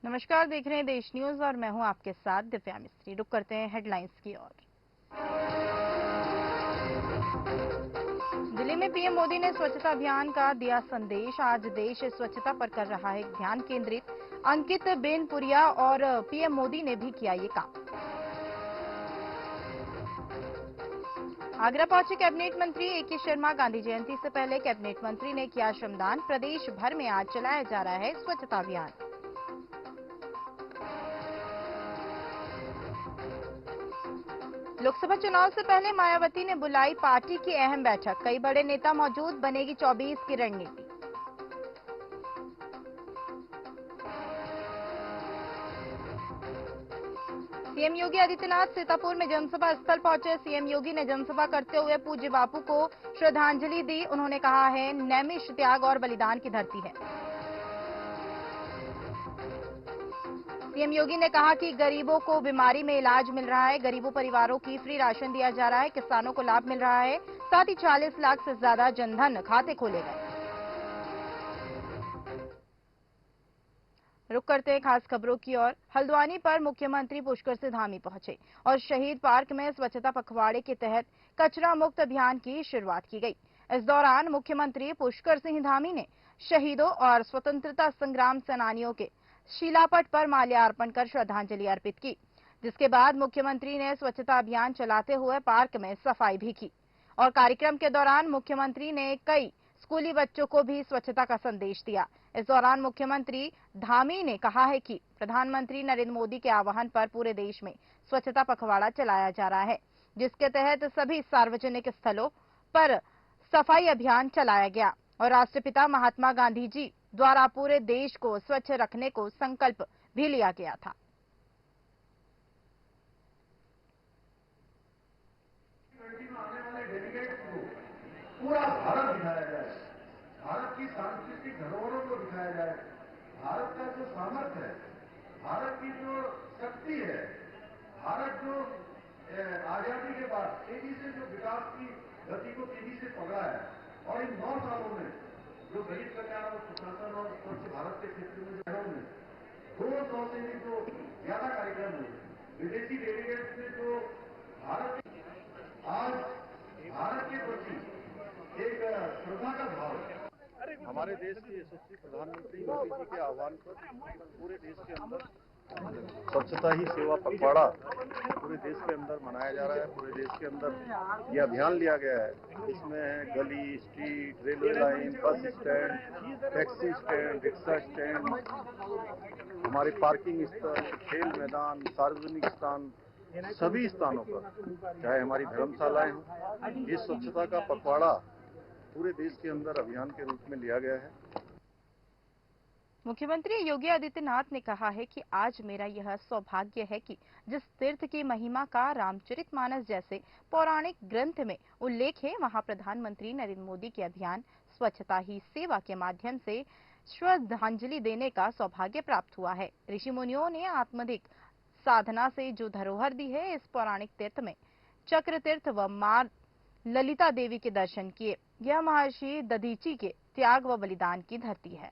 नमस्कार, देख रहे हैं देश न्यूज और मैं हूं आपके साथ दिव्या मिस्त्री। रुक करते हैं हेडलाइंस की ओर। दिल्ली में पीएम मोदी ने स्वच्छता अभियान का दिया संदेश। आज देश स्वच्छता पर कर रहा है ध्यान केंद्रित। अंकित बेनपुरिया और पीएम मोदी ने भी किया ये काम। आगरा पहुंचे कैबिनेट मंत्री ए.के. शर्मा। गांधी जयंती से पहले कैबिनेट मंत्री ने किया श्रमदान। प्रदेश भर में आज चलाया जा रहा है स्वच्छता अभियान। लोकसभा चुनाव से पहले मायावती ने बुलाई पार्टी की अहम बैठक। कई बड़े नेता मौजूद, बनेगी 24 की रणनीति। सीएम योगी आदित्यनाथ सीतापुर में जनसभा स्थल पहुंचे। सीएम योगी ने जनसभा करते हुए पूज्य बापू को श्रद्धांजलि दी। उन्होंने कहा है, नैमिष त्याग और बलिदान की धरती है। सीएम योगी ने कहा कि गरीबों को बीमारी में इलाज मिल रहा है। गरीबों परिवारों की फ्री राशन दिया जा रहा है। किसानों को लाभ मिल रहा है। साथ ही 40 लाख से ज्यादा जनधन खाते खोले गए। रुक करते हैं खास खबरों की ओर। हल्द्वानी पर मुख्यमंत्री पुष्कर सिंह धामी पहुंचे और शहीद पार्क में स्वच्छता पखवाड़े के तहत कचरा मुक्त अभियान की शुरुआत की गई। इस दौरान मुख्यमंत्री पुष्कर सिंह धामी ने शहीदों और स्वतंत्रता संग्राम सेनानियों के शिलापट पर माल्यार्पण कर श्रद्धांजलि अर्पित की, जिसके बाद मुख्यमंत्री ने स्वच्छता अभियान चलाते हुए पार्क में सफाई भी की। और कार्यक्रम के दौरान मुख्यमंत्री ने कई स्कूली बच्चों को भी स्वच्छता का संदेश दिया। इस दौरान मुख्यमंत्री धामी ने कहा है कि प्रधानमंत्री नरेंद्र मोदी के आह्वान पर पूरे देश में स्वच्छता पखवाड़ा चलाया जा रहा है, जिसके तहत सभी सार्वजनिक स्थलों पर सफाई अभियान चलाया गया और राष्ट्रपिता महात्मा गांधी जी द्वारा पूरे देश को स्वच्छ रखने को संकल्प भी लिया गया था। पूरा भारत दिखाया जाए, भारत की सांस्कृतिक धरोहरों को दिखाया जाए, भारत का जो सामर्थ्य है, भारत की जो शक्ति है, भारत जो आजादी के बाद तेजी से जो विकास की गति को तेजी से पकड़ा है और इन 9 सालों में जो गरीब कल्याण और सुशासन और स्वच्छ भारत के क्षेत्र में जो में 200 से भी जो ज्यादा कार्यक्रम हुए, विदेशी डेलीगेट्स ने जो भारत आज भारत के प्रति एक श्रद्धा का भाव। हमारे देश के यशस्वी प्रधानमंत्री मोदी जी के आह्वान पर पूरे देश के अंदर स्वच्छता ही सेवा पखवाड़ा पूरे देश के अंदर मनाया जा रहा है। पूरे देश के अंदर यह अभियान लिया गया है। इसमें गली, street, railway line, bus stand, taxi stand, rickshaw stand, हमारे पार्किंग स्थल, खेल मैदान, सार्वजनिक स्थान, सभी स्थानों पर, चाहे हमारी धर्मशालाएं हों, ये स्वच्छता का पखवाड़ा पूरे देश के अंदर अभियान के रूप में लिया गया है। मुख्यमंत्री योगी आदित्यनाथ ने कहा है कि आज मेरा यह सौभाग्य है कि जिस तीर्थ की महिमा का रामचरितमानस जैसे पौराणिक ग्रंथ में उल्लेख है, वहां प्रधानमंत्री नरेंद्र मोदी के अभियान स्वच्छता ही सेवा के माध्यम से श्रद्धांजलि देने का सौभाग्य प्राप्त हुआ है। ऋषि मुनियों ने आत्मधिक साधना से जो धरोहर दी है, इस पौराणिक तीर्थ में चक्र तीर्थ व मां ललिता देवी के दर्शन किए। यह महर्षि दधीची के त्याग व बलिदान की धरती है।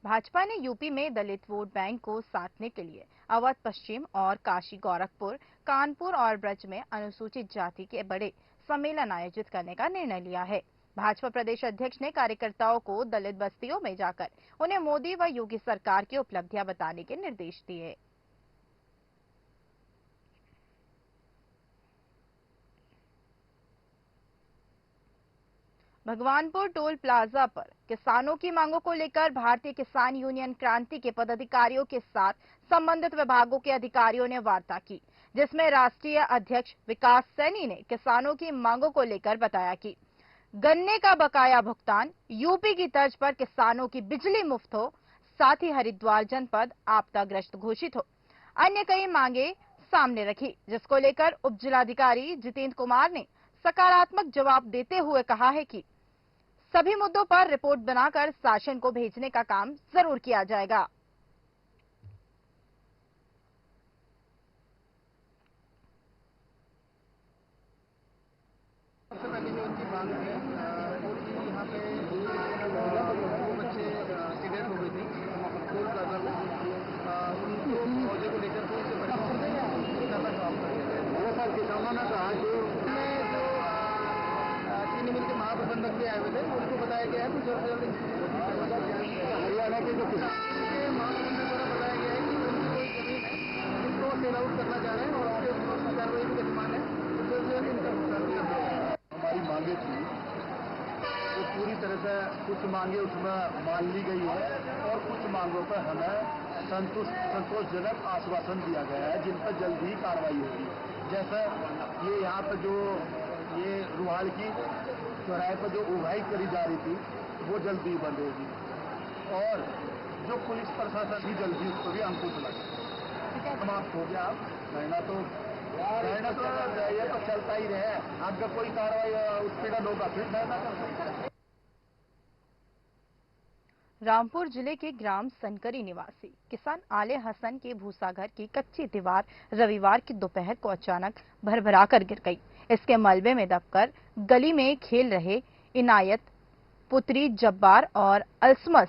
भाजपा ने यूपी में दलित वोट बैंक को साधने के लिए अवध पश्चिम और काशी गोरखपुर, कानपुर और ब्रज में अनुसूचित जाति के बड़े सम्मेलन आयोजित करने का निर्णय लिया है। भाजपा प्रदेश अध्यक्ष ने कार्यकर्ताओं को दलित बस्तियों में जाकर उन्हें मोदी व योगी सरकार की उपलब्धियां बताने के निर्देश दिए। भगवानपुर टोल प्लाजा पर किसानों की मांगों को लेकर भारतीय किसान यूनियन क्रांति के पदाधिकारियों के साथ संबंधित विभागों के अधिकारियों ने वार्ता की, जिसमें राष्ट्रीय अध्यक्ष विकास सैनी ने किसानों की मांगों को लेकर बताया कि गन्ने का बकाया भुगतान, यूपी की तर्ज पर किसानों की बिजली मुफ्त हो, साथ ही हरिद्वार जनपद आपदाग्रस्त घोषित हो। अन्य कई मांगे सामने रखी, जिसको लेकर उप जिलाधिकारी जितेंद्र कुमार ने सकारात्मक जवाब देते हुए कहा है कि सभी मुद्दों पर रिपोर्ट बनाकर शासन को भेजने का काम जरूर किया जाएगा। सबसे पहले जो उनकी मांग है कि यहाँ पे 2 बच्चे की डेथ हो गई थी टोल प्लाजा में, उनको मौजे को लेकर के उनसे करना जवाब कर दिया गया। बहुत सारे किसानों ने कहा जो चीनी मिल के महाप्रबंधक भी आए हुए थे, उनको बताया गया है कि जल्द से जल्द हरियाणा के जो किसान महाप्रबंधक द्वारा बताया गया है कि उनकी कोई जमीन है उनको सेल आउट करना चाह रहे हैं और उसके ऊपर कार्रवाई की गतिमान है, तो जल्द से जल्द इनका भुगतान भी कर दिया जाएगा। हमारी मांगे थी वो पूरी तरह से कुछ मांगे उसमें मान ली गई है और कुछ मांगों पर हमें संतोषजनक आश्वासन दिया गया है जिन पर जल्द ही कार्रवाई होगी। जैसे ये यहाँ पर जो ये रुहाल की चौराहे पर जो उगाई करी जा रही थी वो जल्दी बंद होगी और जो पुलिस प्रशासन भी जल्दी उस पर भी अंकुश लगे। समाप्त हो गया। कहना तो ये तो चलता ही रहे, आगे कोई कार्रवाई उत्पीड़न होगा फिर धरना कर सकते हैं। रामपुर जिले के ग्राम सनकरी निवासी किसान आले हसन के भूसाघर की कच्ची दीवार रविवार की दोपहर को अचानक भरभराकर गिर गई। इसके मलबे में दबकर गली में खेल रहे इनायत पुत्री जब्बार और अलसमस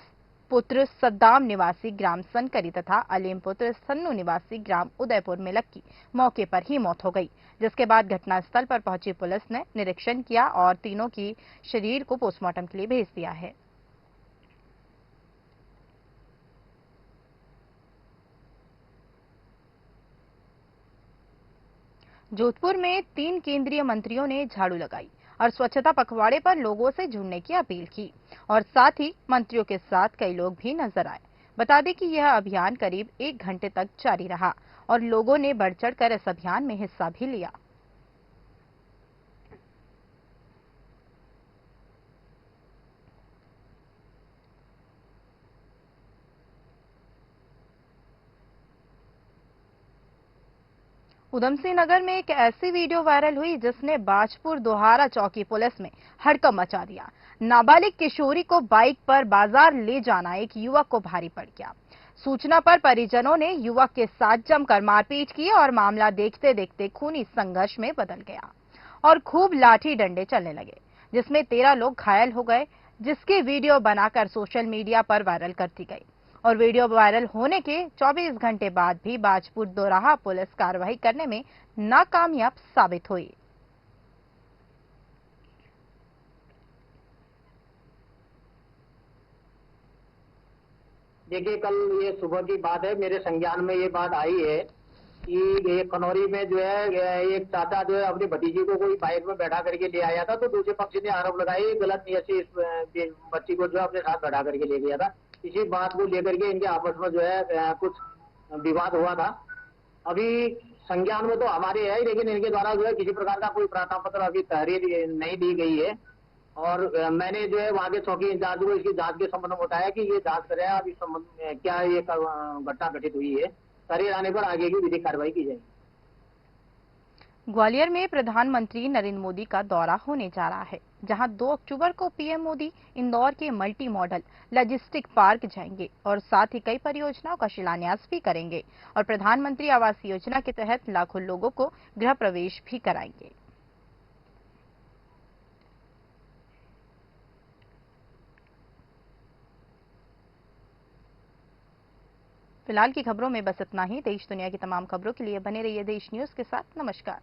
पुत्र सद्दाम निवासी ग्राम सनकरी तथा अलीम पुत्र सन्नू निवासी ग्राम उदयपुर मिलक की मौके पर ही मौत हो गई, जिसके बाद घटनास्थल पर पहुंची पुलिस ने निरीक्षण किया और तीनों की शरीर को पोस्टमार्टम के लिए भेज दिया है। जोधपुर में 3 केंद्रीय मंत्रियों ने झाड़ू लगाई और स्वच्छता पखवाड़े पर लोगों से जुड़ने की अपील की और साथ ही मंत्रियों के साथ कई लोग भी नजर आए। बता दें कि यह अभियान करीब 1 घंटे तक जारी रहा और लोगों ने बढ़ चढ़कर इस अभियान में हिस्सा भी लिया। उधमसिंह नगर में एक ऐसी वीडियो वायरल हुई जिसने बाजपुर दोहारा चौकी पुलिस में हड़कंप मचा दिया। नाबालिग किशोरी को बाइक पर बाजार ले जाना एक युवक को भारी पड़ गया। सूचना पर परिजनों ने युवक के साथ जमकर मारपीट की और मामला देखते देखते खूनी संघर्ष में बदल गया और खूब लाठी डंडे चलने लगे, जिसमें 13 लोग घायल हो गए, जिसकी वीडियो बनाकर सोशल मीडिया पर वायरल कर दी गई और वीडियो वायरल होने के 24 घंटे बाद भी बाजपुर दोराहा पुलिस कार्रवाई करने में नाकामयाब साबित हुई। देखिए, कल ये सुबह की बात है, मेरे संज्ञान में ये बात आई है कि ये खनौरी में जो है एक चाचा जो है अपनी भतीजी को कोई बाइक में बैठा करके ले आया था, तो दूसरे पक्ष ने आरोप लगाया गलत नियत से इस बच्ची को जो है अपने साथ बैठा करके ले गया था। इसी बात को लेकर के इनके आपस में जो है कुछ विवाद हुआ था। अभी संज्ञान में तो हमारे है, लेकिन इनके द्वारा जो है किसी प्रकार का कोई प्रार्थना पत्र अभी तहरीर नहीं दी गई है और मैंने जो है वहाँ के चौकी इंचार्ज को इसकी जांच के संबंध में बताया कि ये जांच करें अब इस संबंध में क्या ये घटना घटित हुई है, तहरीर आने पर आगे की विधिक कार्रवाई की जाएगी। ग्वालियर में प्रधानमंत्री नरेंद्र मोदी का दौरा होने जा रहा है, जहां 2 अक्टूबर को पीएम मोदी इंदौर के मल्टी मॉडल लॉजिस्टिक पार्क जाएंगे और साथ ही कई परियोजनाओं का शिलान्यास भी करेंगे और प्रधानमंत्री आवास योजना के तहत लाखों लोगों को गृह प्रवेश भी कराएंगे। फिलहाल की खबरों में बस इतना ही। देश दुनिया की तमाम खबरों के लिए बने रहिए देश न्यूज के साथ। नमस्कार।